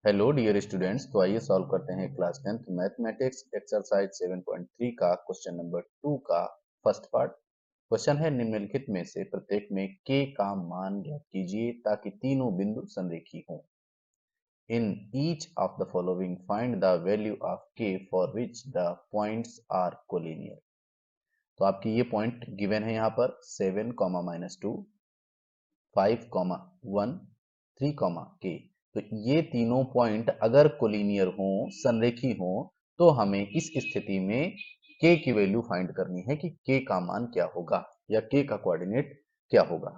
Hello dear students. तो आइए solve करते हैं क्लास 10th मैथमेटिक्स एक्सरसाइज 7.3 का क्वेश्चन नंबर 2 का फर्स्ट पार्ट। क्वेश्चन है निम्नलिखित में से प्रत्येक में k का मान ज्ञात कीजिए ताकि तीनों बिंदु संरेखी हों। In each of the following find the value of k for which the points are collinear. तो आपकी ये पॉइंट गिवन है यहाँ पर 7, -2, 5, 1, 3, k। तो ये तीनों पॉइंट अगर कोलिनियर हो, संरेखी हो, तो हमें इस स्थिति में k की वैल्यू फाइंड करनी है कि k का मान क्या होगा या k का कोऑर्डिनेट क्या होगा।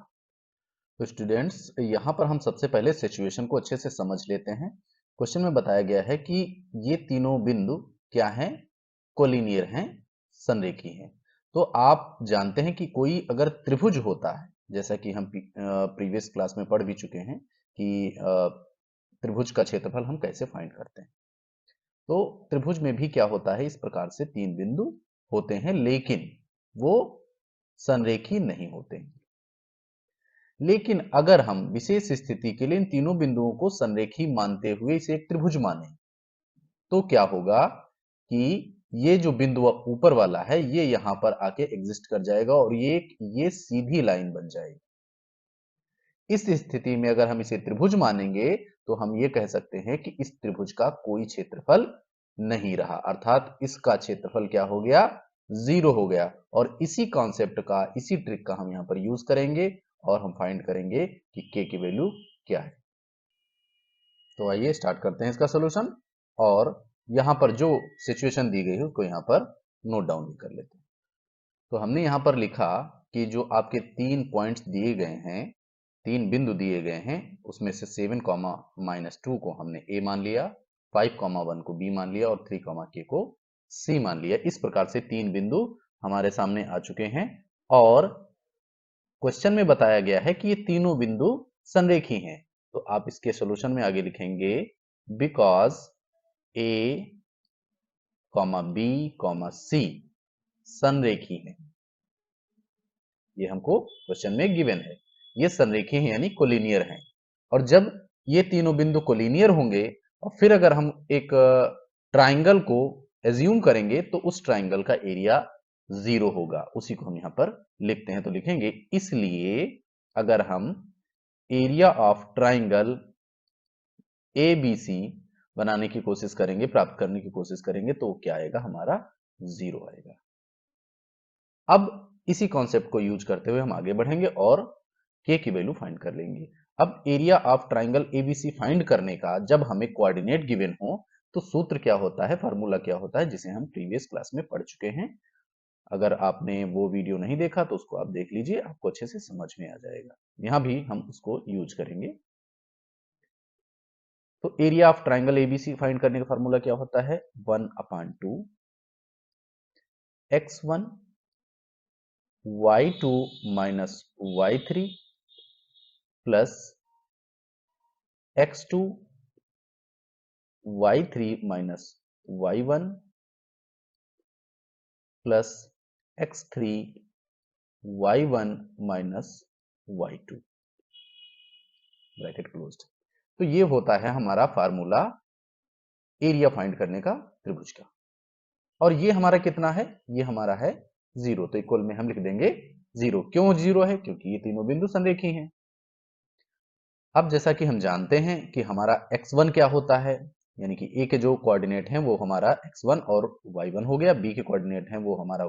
तो स्टूडेंट्स यहाँ पर हम सबसे पहले सिचुएशन को अच्छे से समझ लेते हैं। क्वेश्चन में बताया गया है कि ये तीनों बिंदु क्या हैं, कोलिनियर हैं, संरेखी हैं। तो आप जानते हैं कि कोई अगर त्रिभुज होता है, जैसा कि हम प्रीवियस क्लास में पढ़ भी चुके हैं कि त्रिभुज का क्षेत्रफल हम कैसे फाइंड करते हैं। तो त्रिभुज में भी क्या होता है, इस प्रकार से तीन बिंदु होते हैं, लेकिन वो संरेखी नहीं होते हैं। लेकिन अगर हम विशेष स्थिति के लिए इन तीनों बिंदुओं को संरेखी मानते हुए इसे एक त्रिभुज माने, तो क्या होगा कि ये जो बिंदु ऊपर वाला है ये यहां पर आके एग्जिस्ट कर जाएगा और ये सीधी लाइन बन जाएगी। इस स्थिति में अगर हम इसे त्रिभुज मानेंगे तो हम ये कह सकते हैं कि इस त्रिभुज का कोई क्षेत्रफल नहीं रहा, अर्थात इसका क्षेत्रफल क्या हो गया, जीरो हो गया। और इसी कॉन्सेप्ट का, इसी ट्रिक का हम यहां पर यूज करेंगे और हम फाइंड करेंगे कि k की वैल्यू क्या है। तो आइए स्टार्ट करते हैं इसका सॉल्यूशन, और यहां पर जो सिचुएशन दी गई है उसको यहां पर नोट डाउन भी कर लेते हैं। तो हमने यहां पर लिखा कि जो आपके तीन पॉइंट्स दिए गए हैं, तीन बिंदु दिए गए हैं, उसमें से 7, -2 को हमने a मान लिया, 5, 1 को b मान लिया और 3, k को c मान लिया। इस प्रकार से तीन बिंदु हमारे सामने आ चुके हैं और क्वेश्चन में बताया गया है कि ये तीनों बिंदु संरेखी हैं। तो आप इसके सॉल्यूशन में आगे लिखेंगे बिकॉज a, b, c संरेखी है। ये हमको क्वेश्चन में गिवन है, ये संरेखी है यानी कोलिनियर है। और जब ये तीनों बिंदु कोलिनियर होंगे और फिर अगर हम एक ट्राइंगल को एज्यूम करेंगे तो उस ट्राइंगल का एरिया 0 होगा। उसी को हम यहां पर लिखते हैं, तो लिखेंगे इसलिए अगर हम एरिया ऑफ ट्राइंगल ABC बनाने की कोशिश करेंगे, प्राप्त करने की कोशिश करेंगे, तो क्या आएगा, हमारा 0 आएगा। अब इसी कॉन्सेप्ट को यूज करते हुए हम आगे बढ़ेंगे और k की वैल्यू फाइंड कर लेंगे। अब area of triangle ABC find करने का जब हमें कोऑर्डिनेट गिवन हो तो सूत्र क्या होता है, फार्मूला क्या होता है, जिसे हम प्रीवियस क्लास में पढ़ चुके हैं। अगर आपने वो वीडियो नहीं देखा तो उसको आप देख लीजिए, आपको अच्छे से समझ में आ जाएगा। यहां भी हम उसको यूज करेंगे। तो area of triangle ABC find करने का फार्मूला क्या होता है, 1/2 x1 y2 minus y3 plus x2 y3 minus y1 plus x3 y1 minus y2, bracket closed. तो ये होता है हमारा फार्मूला एरिया फाइंड करने का त्रिभुज का। और ये हमारा कितना है, ये हमारा है 0। तो इक्वल में हम लिख देंगे 0। क्यों 0 है, क्योंकि ये तीनों बिंदु संरेखी हैं। अब जैसा कि हम जानते हैं कि हमारा x1 क्या होता है, यानी कि a के जो कोऑर्डिनेट हैं वो हमारा x1 और y1 हो गया, b के कोऑर्डिनेट हैं वो हमारा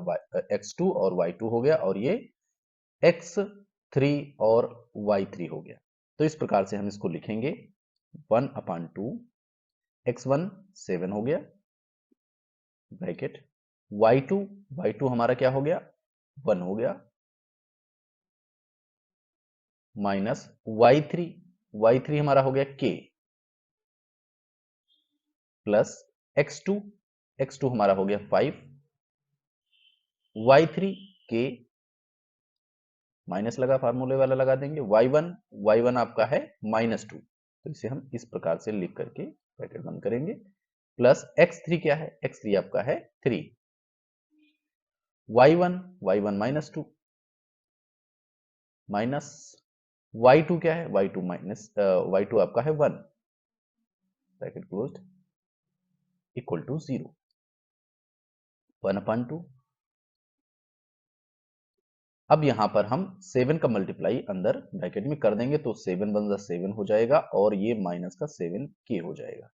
x2 और y2 हो गया, और ये x3 और y3 हो गया। तो इस प्रकार से हम इसको लिखेंगे 1/2 x1 7 हो गया, ब्रैकेट y2 हमारा क्या हो गया, 1 हो गया, माइनस y3 हमारा हो गया k, प्लस x2 हमारा हो गया 5, y3 k माइनस लगा, फार्मूले वाला लगा देंगे, y1 आपका है -2। तो इसे हम इस प्रकार से लिख करके ब्रैकेट बंद करेंगे, प्लस x3 क्या है, x3 आपका है 3, y1 -2 माइनस y2 क्या है, y2 आपका है 1, ब्रैकेट क्लोज्ड इक्वल टू 0, 1/2। अब यहां पर हम 7 का मल्टीप्लाई अंदर ब्रैकेट में कर देंगे तो 7 वन 7 हो जाएगा और ये माइनस का 7k हो जाएगा।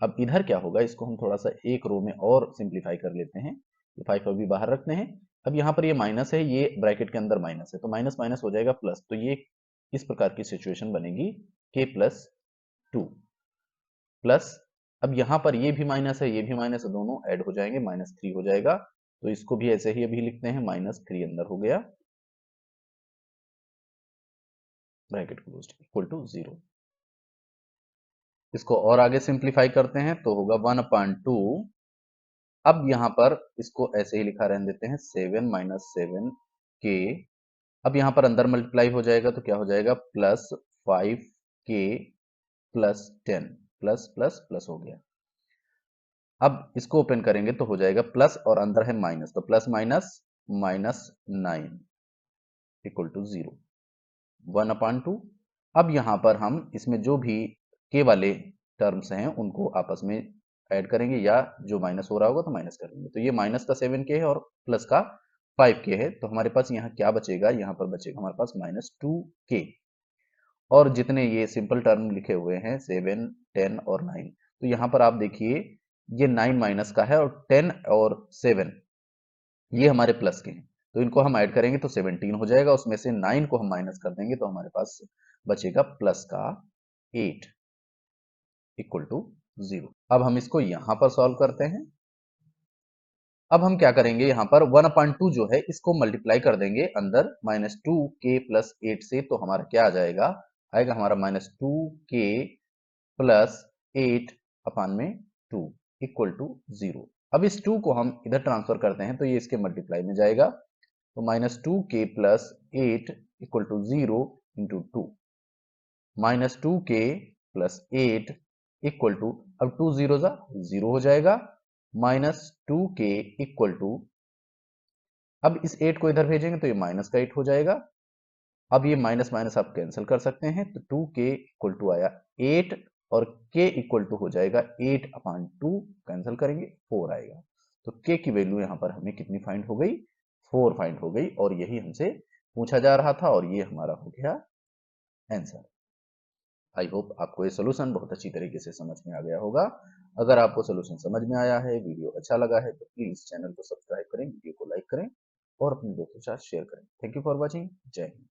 अब इधर क्या होगा, इसको हम थोड़ा सा एक रो में और सिंप्लीफाई कर लेते हैं। ये 5 अभी बाहर रखते हैं। अब यहाँ पर ये माइनस है, ये ब्रैकेट के अंदर माइनस है, तो माइनस माइनस हो जाएगा प्लस। तो ये इस प्रकार की सिचुएशन बनेगी k प्लस 2 प्लस, अब यहाँ पर ये भी माइनस है, ये भी माइनस है, दोनों ऐड हो जाएंगे, -3 हो जाएगा। तो इसको भी ऐसे ही अभी लिखते हैं, -3 अंदर हो गया, ब्रैकेट क्लोज्ड इक्वल टू 0। इसको और आगे सिंप्लीफाई करते हैं तो होगा 1/2। अब यहां पर इसको ऐसे ही लिखा रहने देते हैं, 7 माइनस 7k। अब यहां पर अंदर मल्टीप्लाई हो जाएगा तो क्या हो जाएगा, plus 5k plus 10, plus plus plus हो गया। अब इसको ओपन करेंगे तो हो जाएगा प्लस और अंदर है माइनस, तो प्लस माइनस -9 इक्वल टू 0, 1/2। अब यहां पर हम इसमें जो भी के वाले टर्म्स हैं उनको आपस में ऐड करेंगे, या जो माइनस हो रहा होगा तो माइनस करेंगे। तो ये माइनस का 7k है और प्लस का 5k है, तो हमारे पास यहाँ क्या बचेगा, यहाँ पर बचेगा हमारे पास -2k। और जितने ये सिंपल टर्म लिखे हुए हैं 7, 10 और 9, तो यहाँ पर आप देखिए ये 9 माइनस का है और 10 और 7 ये हमारे प्लस के हैं, तो इनको हम ऐड करेंगे तो 17 हो जाएगा। उसमें से 9 को हम माइनस कर देंगे तो हमारे पास बचेगा प्लस का 8 इक्वल टू 0। अब हम इसको यहां पर सॉल्व करते हैं। अब हम क्या करेंगे, यहां पर 1/2 जो है इसको मल्टीप्लाई कर देंगे अंदर -2k प्लस 8 से, तो हमारा क्या आ जाएगा, आएगा हमारा -2k प्लस 8 अपान में 2 इक्वल टू 0। अब इस 2 को हम इधर ट्रांसफर करते हैं तो ये इसके मल्टीप्लाई में जाएगा, तो -2k plus 8 equal to 0 into 2, -2k plus 8 equal to, अब 2 जीरो जा 0 हो जाएगा, -2k इक्वल टू, अब इस 8 को इधर भेजेंगे तो ये माइनस का 8 हो जाएगा। अब ये माइनस माइनस आप कैंसिल कर सकते हैं, तो 2k इक्वल टू आया 8 और k इक्वल टू हो जाएगा 8/2, कैंसिल करेंगे 4 आएगा। तो k की वैल्यू यहाँ पर हमें कितनी फाइंड हो गई, 4 फाइंड हो गई, और यही हमसे पूछा जा रहा था और ये हमारा हो गया आंसर। आई होप आपको ये सोल्यूशन बहुत अच्छी तरीके से समझ में आ गया होगा। अगर आपको सोल्यूशन समझ में आया है, वीडियो अच्छा लगा है, तो प्लीज चैनल को सब्सक्राइब करें, वीडियो को लाइक करें और अपने दोस्तों के साथ शेयर करें। Thank you for watching. जय हिंद।